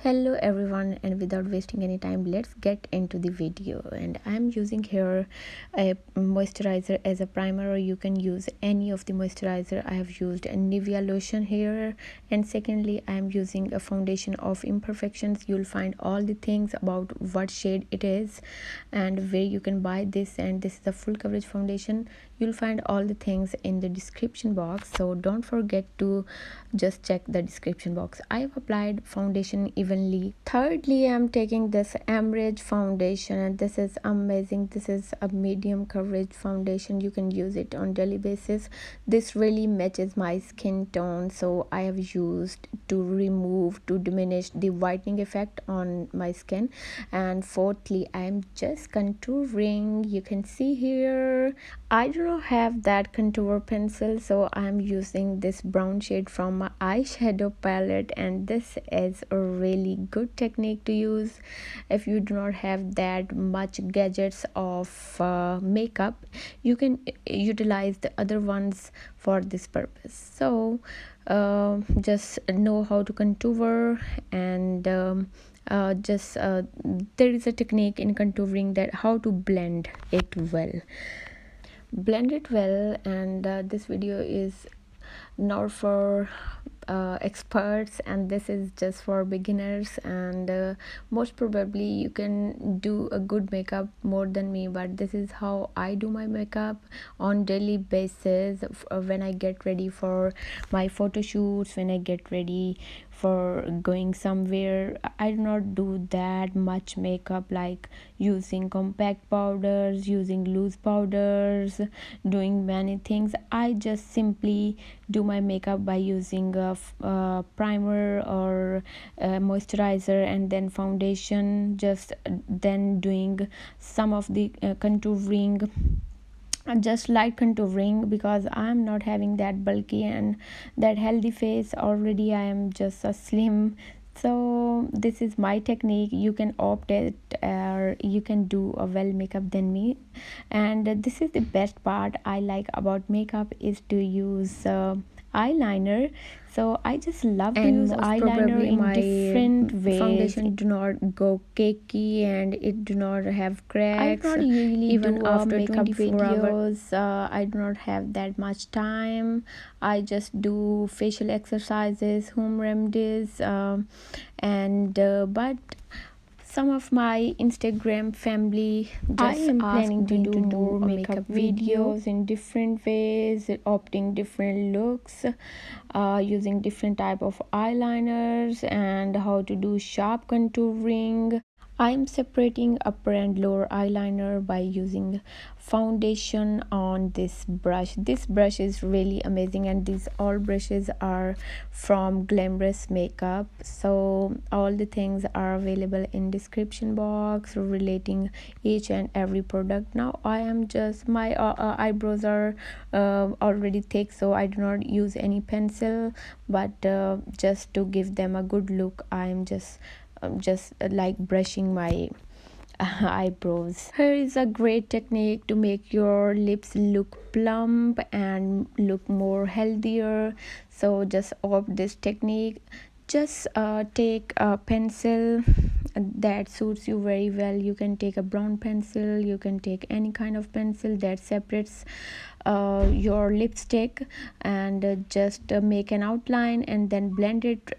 Hello everyone, and without wasting any time, let's get into the video. And I'm using here a moisturizer as a primer, or you can use any of the moisturizer. I have used a Nivea lotion here, and secondly I'm using a foundation of Imperfections. You'll find all the things about what shade it is and where you can buy this, and this is a full coverage foundation. You'll find all the things in the description box, so don't forget to just check the description box. I have applied foundation evenly. Thirdly, I'm taking this Emerald foundation, and this is amazing. This is a medium coverage foundation. You can use it on daily basis. This really matches my skin tone, so I have used to diminish the whitening effect on my skin. And fourthly, I'm just contouring. You can see here I do not have that contour pencil, so I'm using this brown shade from my eyeshadow palette, and this is a really good technique to use if you do not have that much gadgets of makeup. You can utilize the other ones for this purpose. So just know how to contour, and there is a technique in contouring, that how to blend it well. And this video is not for experts, and this is just for beginners, and most probably you can do a good makeup more than me, but this is how I do my makeup on daily basis. When I get ready for my photo shoots, when I get ready for going somewhere, I do not do that much makeup, like using compact powders, using loose powders, doing many things. I just simply do my makeup by using a primer or a moisturizer, and then foundation, just then doing some of the contouring, just light contouring, because I'm not having that bulky and that healthy face. Already I am just a slim, so this is my technique. You can opt it, or you can do a well makeup than me. And this is the best part I like about makeup, is to use eyeliner. So I just love to use eyeliner in different ways. Foundation do not go cakey, and it do not have cracks. I do not usually even do after makeup videos. I do not have that much time. I just do facial exercises, home remedies, and but some of my Instagram family just I am planning to do more makeup videos in different ways, opting different looks, using different type of eyeliners, and how to do sharp contouring. I'm separating upper and lower eyeliner by using foundation on this brush. This brush is really amazing, and these all brushes are from Glamorous Makeup. So all the things are available in description box relating each and every product. Now I am just, my eyebrows are already thick, so I do not use any pencil, but just to give them a good look, I'm just like brushing my eyebrows. Here is a great technique to make your lips look plump and look more healthier. So just opt this technique. Just take a pencil that suits you very well. You can take a brown pencil, you can take any kind of pencil that separates your lipstick, and just make an outline, and then blend it,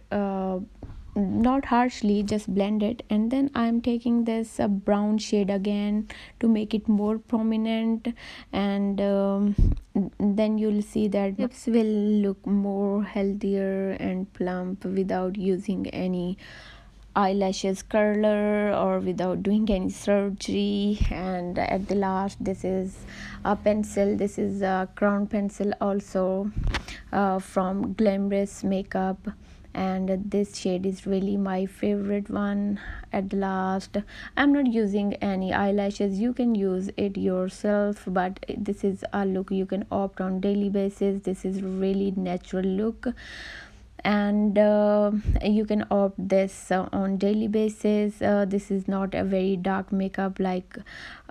not harshly, just blend it. And then I'm taking this brown shade again to make it more prominent, and then you'll see that lips will look more healthier and plump without using any eyelashes curler or without doing any surgery. And at the last, this is a pencil. This is a crown pencil, also from Glamorous Makeup, and this shade is really my favorite one. At the last, I'm not using any eyelashes. You can use it yourself, but this is a look you can opt on daily basis. This is really natural look. and you can opt this on daily basis. This is not a very dark makeup, like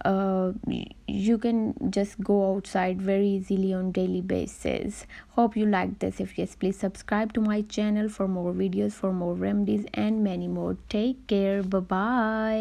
you can just go outside very easily on daily basis. Hope you like this. If yes, please subscribe to my channel for more videos, for more remedies and many more. Take care. Bye bye.